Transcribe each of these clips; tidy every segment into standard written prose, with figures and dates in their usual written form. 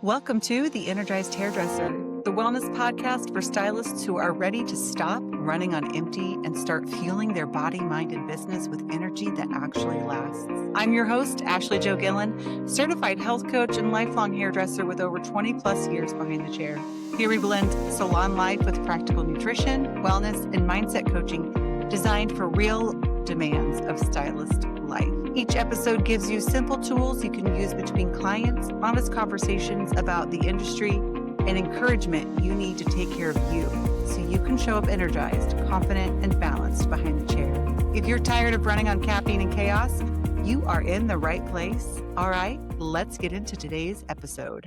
Welcome to the Energized Hairdresser, the wellness podcast for stylists who are ready to stop running on empty and start fueling their body, mind, and business with energy that actually lasts. I'm your host, Ashley Jo Gillen, certified health coach and lifelong hairdresser with over 20 plus years behind the chair. Here we blend salon life with practical nutrition, wellness, and mindset coaching designed for real demands of stylist life. Each episode gives you simple tools you can use between clients, honest conversations about the industry, and encouragement you need to take care of you so you can show up energized, confident, and balanced behind the chair. If you're tired of running on caffeine and chaos, you are in the right place. All right, let's get into today's episode.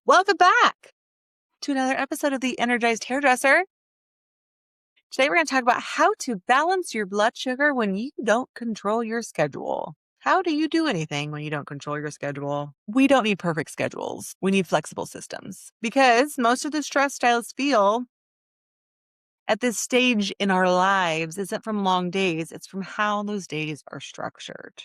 Welcome back to another episode of the Energized Hairdresser. Today, we're going to talk about how to balance your blood sugar when you don't control your schedule. How do you do anything when you don't control your schedule? We don't need perfect schedules. We need flexible systems because most of the stress stylists feel at this stage in our lives isn't from long days. It's from how those days are structured.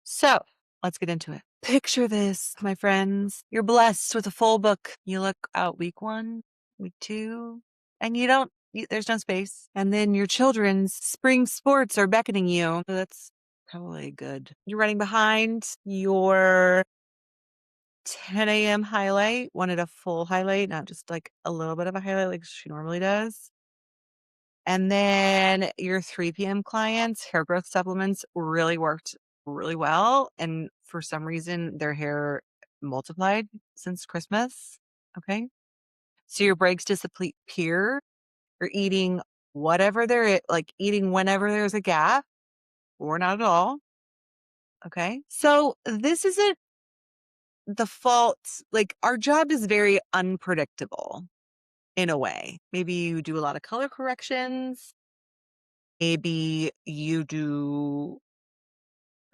So let's get into it. Picture this, my friends. You're blessed with a full book. You look out week 1, week 2, and there's no space. And then your children's spring sports are beckoning you. So that's probably good. You're running behind your 10 a.m. highlight. Wanted a full highlight, not just like a little bit of a highlight like she normally does. And then your 3 p.m. clients, hair growth supplements really worked really well. And for some reason, their hair multiplied since Christmas. Okay. So your breaks disappear. You're eating whatever eating whenever there's a gap or not at all. Okay. So this isn't the fault. Like our job is very unpredictable in a way. Maybe you do a lot of color corrections. Maybe you do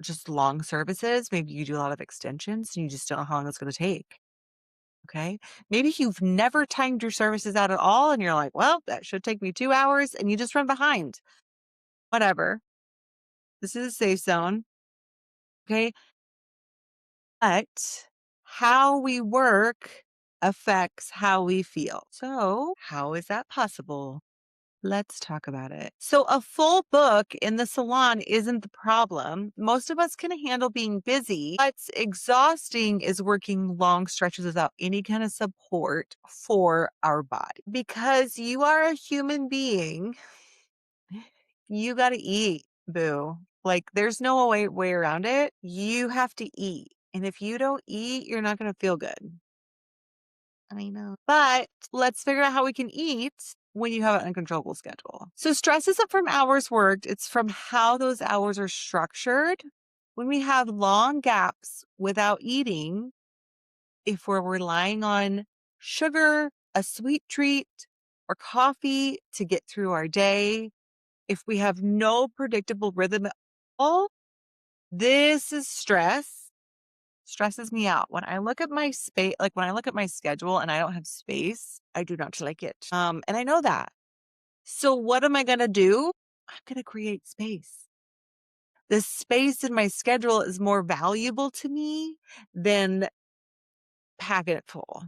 just long services. Maybe you do a lot of extensions and you just don't know how long it's going to take. Okay. Maybe you've never timed your services out at all. And you're like, well, that should take me 2 hours and you just run behind. Whatever. This is a safe zone. Okay. But how we work affects how we feel. So how is that possible? Let's talk about it. So a full book in the salon isn't the problem. Most of us can handle being busy. What's exhausting is working long stretches without any kind of support for our body. Because you are a human being, you got to eat, boo. Like there's no way around it. You have to eat. And if you don't eat, you're not going to feel good. I know. But let's figure out how we can eat when you have an uncontrollable schedule. So stress isn't from hours worked. It's from how those hours are structured. When we have long gaps without eating, if we're relying on sugar, a sweet treat, or coffee to get through our day, if we have no predictable rhythm at all, this is stress. Stresses me out. When I look at my space, like when I look at my schedule and I don't have space, I do not like it. And I know that. So what am I going to do? I'm going to create space. The space in my schedule is more valuable to me than packing it full.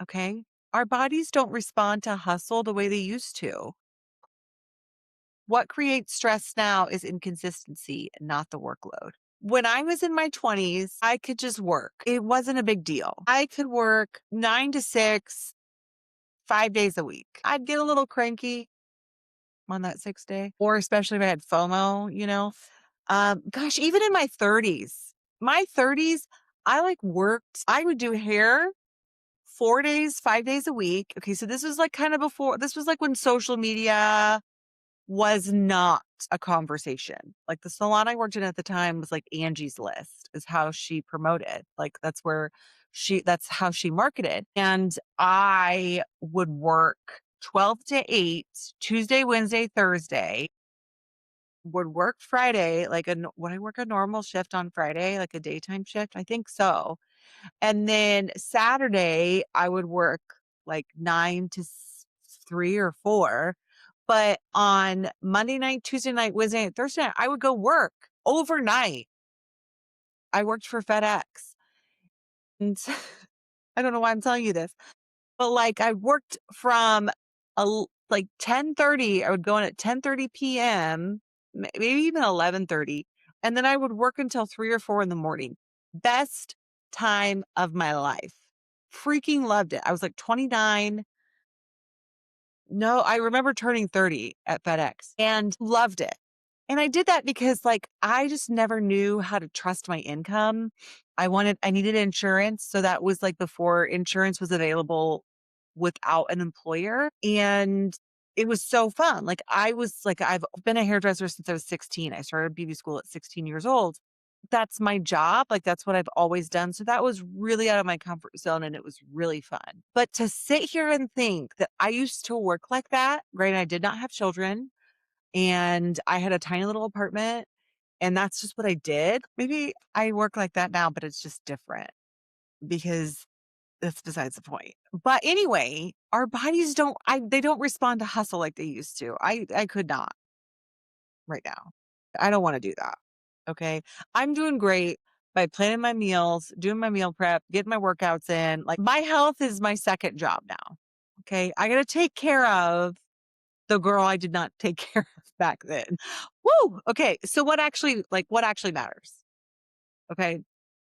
Okay. Our bodies don't respond to hustle the way they used to. What creates stress now is inconsistency, not the workload. When I was in my 20s, I could just work. It wasn't a big deal. I could work 9 to 6, 5 days a week. I'd get a little cranky on that 6th day, or especially if I had FOMO, Gosh, even in my 30s, I worked, I would do hair 4 days, 5 days a week. Okay. So this was like kind of before, this was like when social media was not a conversation. Like the salon I worked in at the time was like Angie's List is how she promoted. Like that's how she marketed. And I would work 12 to 8, Tuesday, Wednesday, Thursday, would work Friday, would I work a normal shift on Friday, like a daytime shift? I think so. And then Saturday I would work like 9 to 3 or 4. But on Monday night, Tuesday night, Wednesday night, Thursday night, I would go work overnight. I worked for FedEx. And I don't know why I'm telling you this, but like I worked from like 10:30. I would go in at 10:30 p.m., maybe even 11:30, and then I would work until 3 or 4 in the morning. Best time of my life. Freaking loved it. I was like 29. No, I remember turning 30 at FedEx and loved it. And I did that because like I just never knew how to trust my income. I needed insurance. So that was like before insurance was available without an employer. And it was so fun. I've been a hairdresser since I was 16. I started beauty school at 16 years old. That's my job. Like that's what I've always done. So that was really out of my comfort zone and it was really fun. But to sit here and think that I used to work like that, granted, I did not have children and I had a tiny little apartment and that's just what I did. Maybe I work like that now, but it's just different because that's besides the point. But anyway, our bodies they don't respond to hustle like they used to. I could not right now. I don't want to do that. Okay. I'm doing great by planning my meals, doing my meal prep, getting my workouts in. Like my health is my second job now. Okay. I got to take care of the girl I did not take care of back then. Woo. Okay. So what actually matters? Okay.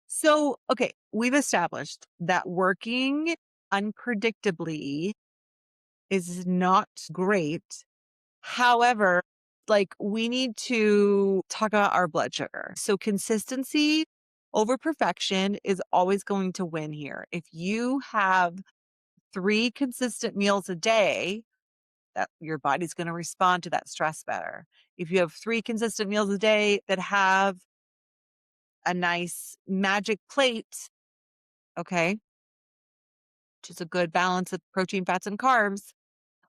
So, okay, we've established that working unpredictably is not great. However, like we need to talk about our blood sugar. So consistency over perfection is always going to win here. If you have 3 consistent meals a day, that your body's going to respond to that stress better. If you have 3 consistent meals a day that have a nice magic plate, okay, which is a good balance of protein, fats, and carbs,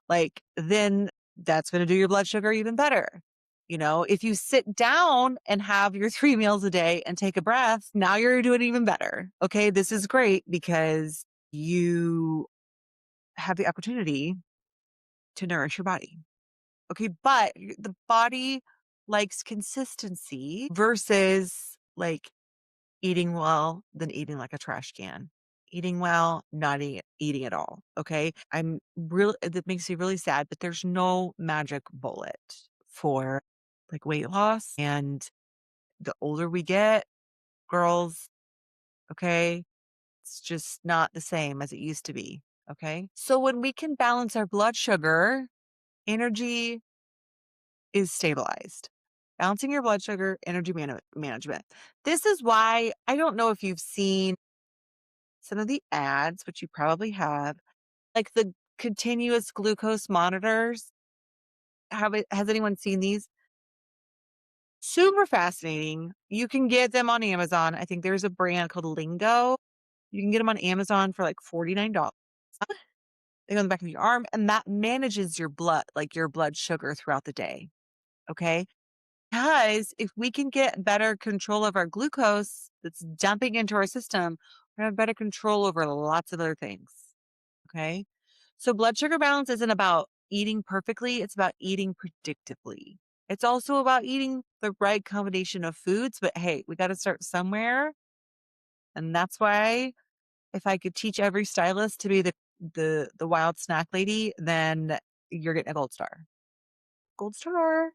like then that's going to do your blood sugar even better. You know, if you sit down and have your 3 meals a day and take a breath, now you're doing even better. Okay. This is great because you have the opportunity to nourish your body. Okay. But the body likes consistency versus like eating well than eating like a trash can. Eating well, not eating at all. Okay. That makes me really sad, but there's no magic bullet for like weight loss. And the older we get, girls, okay, it's just not the same as it used to be. Okay. So when we can balance our blood sugar, energy is stabilized. Balancing your blood sugar, energy management. This is why I don't know if you've seen some of the ads, which you probably have, like the continuous glucose monitors. Has anyone seen these? Super fascinating. You can get them on Amazon. I think there's a brand called Lingo. You can get them on Amazon for like $49. They go on the back of your arm and that manages your blood, like your blood sugar throughout the day. Okay. Because if we can get better control of our glucose that's dumping into our system, we have better control over lots of other things. Okay. So blood sugar balance isn't about eating perfectly, it's about eating predictably. It's also about eating the right combination of foods, but hey, we got to start somewhere. And that's why if I could teach every stylist to be the wild snack lady, then you're getting a gold star. Gold star.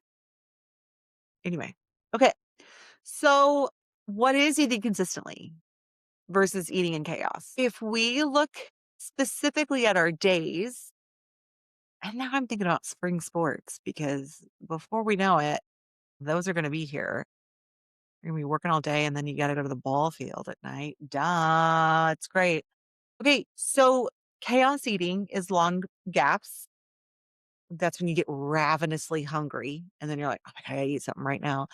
Anyway. Okay. So what is eating consistently versus eating in chaos? If we look specifically at our days, and now I'm thinking about spring sports because before we know it, those are going to be here. You're going to be working all day and then you got to go to the ball field at night. Duh. It's great. Okay. So chaos eating is long gaps. That's when you get ravenously hungry. And then you're like, oh my God, I gotta eat something right now.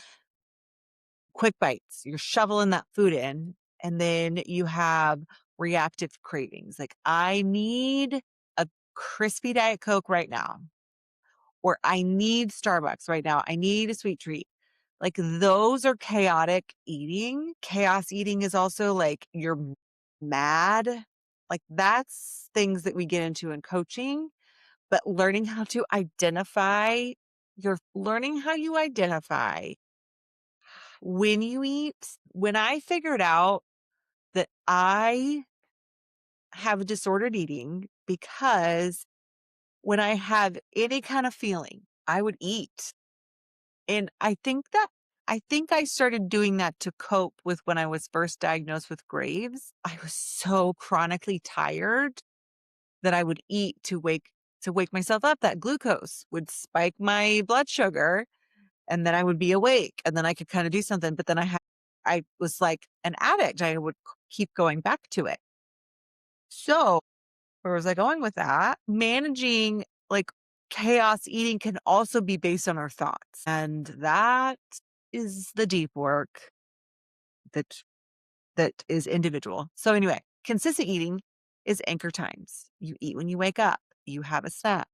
Quick bites. You're shoveling that food in. And then you have reactive cravings. Like, I need a crispy Diet Coke right now or I need Starbucks right now. I need a sweet treat. Like those are chaotic eating. Chaos eating is also like you're mad. Like that's things that we get into in coaching, but learning how you identify when you eat. When I figured out that I have disordered eating because when I have any kind of feeling, I would eat. And I think I started doing that to cope with when I was first diagnosed with Graves. I was so chronically tired that I would eat to wake myself up. That glucose would spike my blood sugar and then I would be awake and then I could kind of do something. But then I was like an addict. I would keep going back to it. So where was I going with that? Managing like chaos eating can also be based on our thoughts. And that is the deep work that is individual. So anyway, consistent eating is anchor times. You eat when you wake up. You have a snack,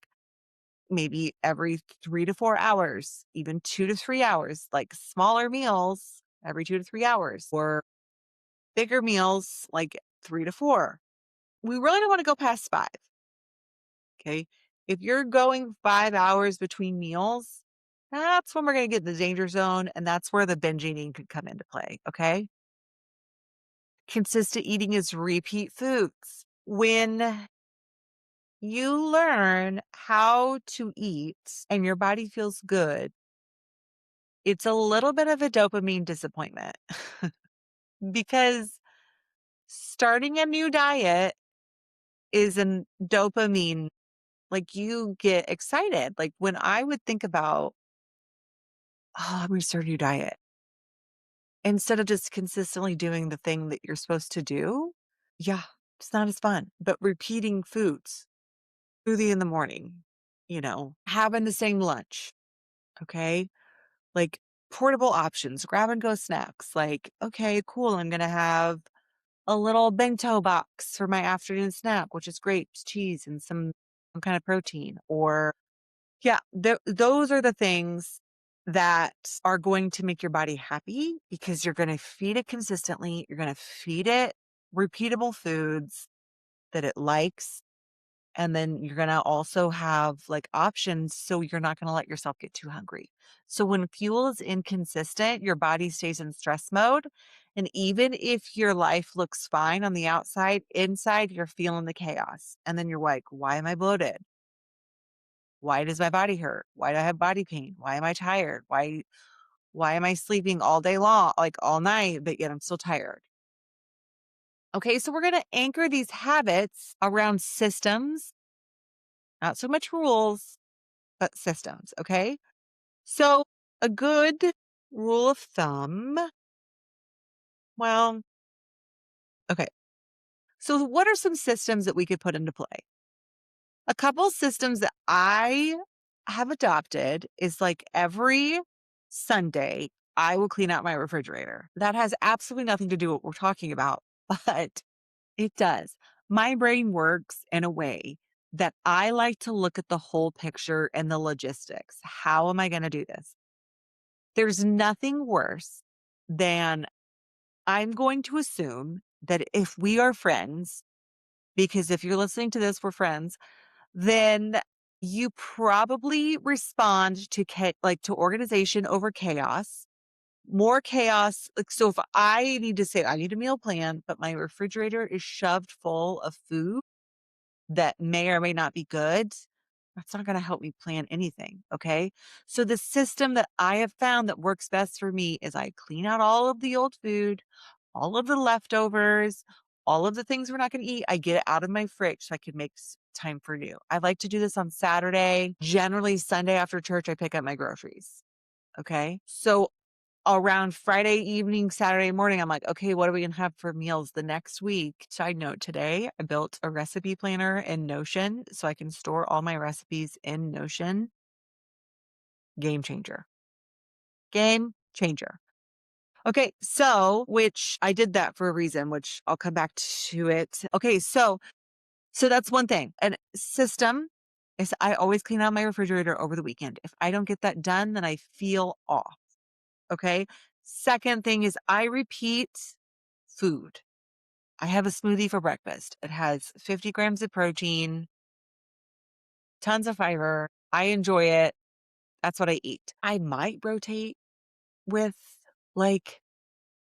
maybe every 3 to 4 hours, even 2 to 3 hours, like smaller meals every 2 to 3 hours, or bigger meals like 3 to 4. We really don't want to go past 5. Okay. If you're going 5 hours between meals, that's when we're going to get in the danger zone. And that's where the binge eating could come into play. Okay. Consistent eating is repeat foods. When you learn how to eat and your body feels good, it's a little bit of a dopamine disappointment because starting a new diet is a dopamine. Like you get excited. Like when I would think about, oh, I'm going to start a new diet instead of just consistently doing the thing that you're supposed to do. Yeah, it's not as fun, but repeating foods, smoothie in the morning, having the same lunch. Okay. Like portable options, grab and go snacks. Like, okay, cool. I'm going to have a little bento box for my afternoon snack, which is grapes, cheese, and some kind of protein. Or, yeah, those are the things that are going to make your body happy because you're going to feed it consistently. You're going to feed it repeatable foods that it likes. And then you're going to also have like options. So you're not going to let yourself get too hungry. So when fuel is inconsistent, your body stays in stress mode. And even if your life looks fine on the outside, inside, you're feeling the chaos. And then you're like, why am I bloated? Why does my body hurt? Why do I have body pain? Why am I tired? Why am I sleeping all day long, like all night, but yet I'm still tired? Okay, so we're going to anchor these habits around systems, not so much rules, but systems. Okay. So a good rule of thumb, well, okay. So what are some systems that we could put into play? A couple systems that I have adopted is like every Sunday, I will clean out my refrigerator. That has absolutely nothing to do with what we're talking about, but it does. My brain works in a way that I like to look at the whole picture and the logistics. How am I going to do this? There's nothing worse than I'm going to assume that if we are friends, because if you're listening to this, we're friends, then you probably respond to like to organization over chaos. More chaos. Like, so if I need to say I need a meal plan, but my refrigerator is shoved full of food that may or may not be good, that's not going to help me plan anything. Okay. So the system that I have found that works best for me is I clean out all of the old food, all of the leftovers, all of the things we're not going to eat. I get it out of my fridge so I can make time for new. I like to do this on Saturday. Generally, Sunday after church, I pick up my groceries. Okay. So around Friday evening, Saturday morning, I'm like, okay, what are we going to have for meals the next week? Side note, today I built a recipe planner in Notion so I can store all my recipes in Notion. Game changer. Game changer. Okay, so which I did that for a reason, which I'll come back to it. Okay, so that's one thing. And system is I always clean out my refrigerator over the weekend. If I don't get that done, then I feel off. Okay. Second thing is I repeat food. I have a smoothie for breakfast. It has 50 grams of protein, tons of fiber. I enjoy it. That's what I eat. I might rotate with like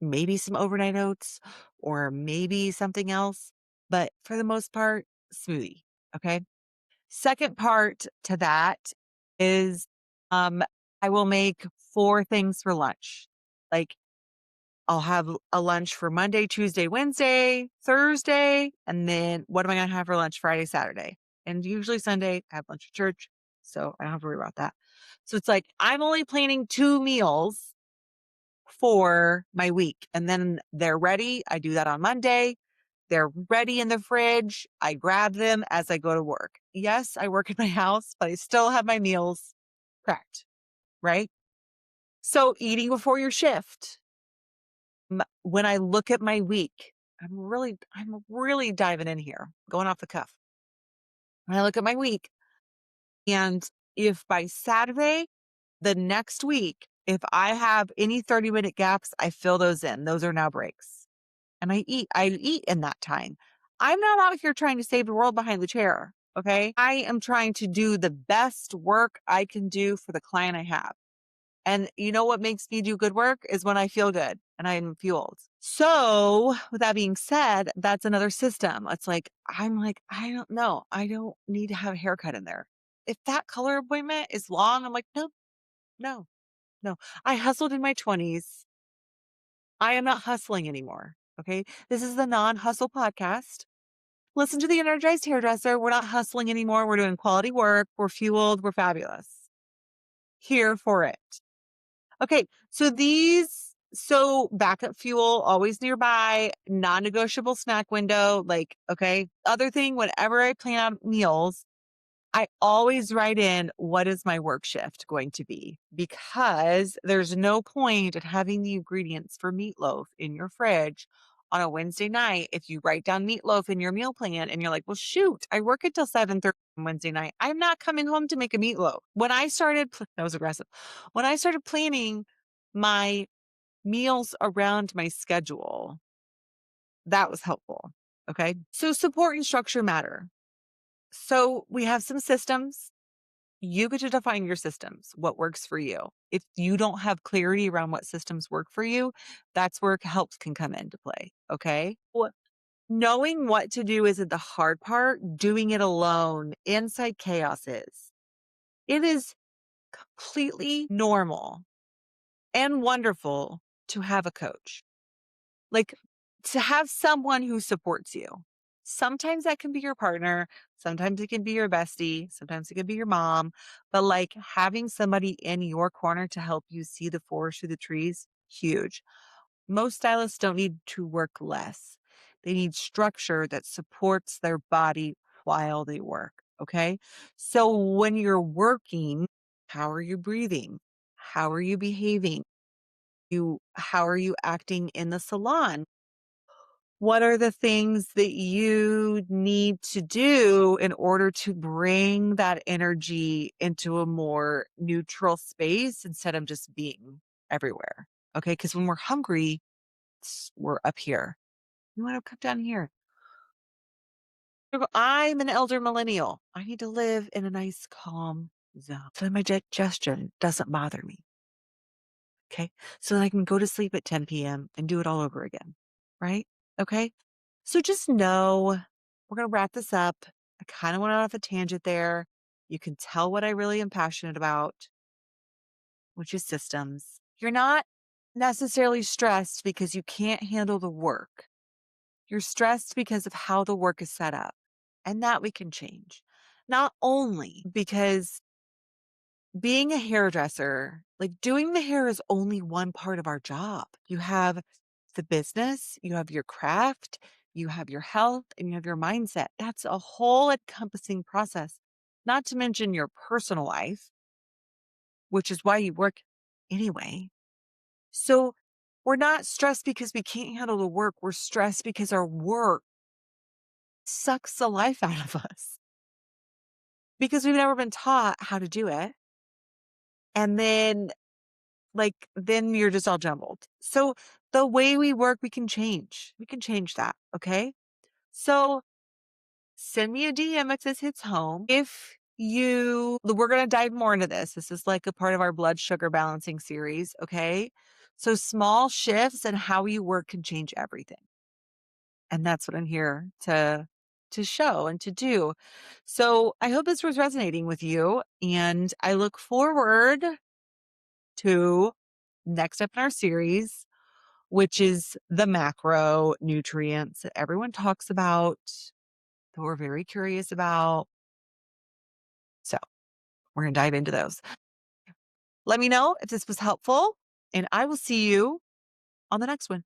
maybe some overnight oats, or maybe something else. But for the most part, smoothie. Okay. Second part to that is um, I will make four things for lunch. Like I'll have a lunch for Monday, Tuesday, Wednesday, Thursday, and then what am I going to have for lunch Friday, Saturday? And usually Sunday, I have lunch at church. So I don't have to worry about that. So it's like I'm only planning two meals for my week, and then they're ready. I do that on Monday. They're ready in the fridge. I grab them as I go to work. Yes, I work in my house, but I still have my meals prepped, right? So eating before your shift. When I look at my week, I'm really diving in here, going off the cuff. When I look at my week, and if by Saturday, the next week, if I have any 30-minute gaps, I fill those in. Those are now breaks. And I eat in that time. I'm not out here trying to save the world behind the chair. Okay. I am trying to do the best work I can do for the client I have. And you know what makes me do good work is when I feel good and I'm fueled. So, with that being said, that's another system. It's like, I'm like, I don't know. I don't need to have a haircut in there. If that color appointment is long, I'm like, no, no, no. I hustled in my 20s. I am not hustling anymore. Okay. This is the non hustle podcast. Listen to the Energized Hairdresser. We're not hustling anymore. We're doing quality work. We're fueled. We're fabulous. Here for it. Okay. So backup fuel, always nearby, non negotiable snack window. Like, okay. Other thing, whenever I plan out meals, I always write in what is my work shift going to be, because there's no point in having the ingredients for meatloaf in your fridge on a Wednesday night if you write down meatloaf in your meal plan and you're like, well, shoot, I work until 7:30 on Wednesday night. I'm not coming home to make a meatloaf. That was aggressive. When I started planning my meals around my schedule, that was helpful. Okay. So support and structure matter. So we have some systems. You get to define your systems, what works for you. If you don't have clarity around what systems work for you, that's where help can come into play. Okay. Knowing what to do isn't the hard part. Doing it alone inside chaos is. It is completely normal and wonderful to have a coach. Like, to have someone who supports you. Sometimes that can be your partner, sometimes it can be your bestie, sometimes it can be your mom, but like having somebody in your corner to help you see the forest through the trees, huge. Most stylists don't need to work less. They need structure that supports their body while they work. Okay. So when you're working, how are you breathing? How are you behaving? How are you acting in the salon? What are the things that you need to do in order to bring that energy into a more neutral space instead of just being everywhere? Okay. Because when we're hungry, we're up here. You want to come down here. I'm an elder millennial. I need to live in a nice, calm zone so my digestion doesn't bother me. Okay. So that I can go to sleep at 10 p.m. and do it all over again. Right. Okay. So just know we're going to wrap this up. I kind of went off a tangent there. You can tell what I really am passionate about, which is systems. You're not necessarily stressed because you can't handle the work. You're stressed because of how the work is set up, and that we can change. Not only because being a hairdresser, like doing the hair is only one part of our job. You have the business, you have your craft, you have your health, and you have your mindset. That's a whole encompassing process, not to mention your personal life, which is why you work anyway. So we're not stressed because we can't handle the work. We're stressed because our work sucks the life out of us because we've never been taught how to do it. And then you're just all jumbled. So the way we work, we can change. We can change that. Okay. So send me a DM if this hits home. We're going to dive more into this. This is like a part of our blood sugar balancing series. Okay. So small shifts in how you work can change everything. And that's what I'm here to show and to do. So I hope this was resonating with you. And I look forward to next up in our series, which is the macronutrients that everyone talks about, that we're very curious about. So we're going to dive into those. Let me know if this was helpful, and I will see you on the next one.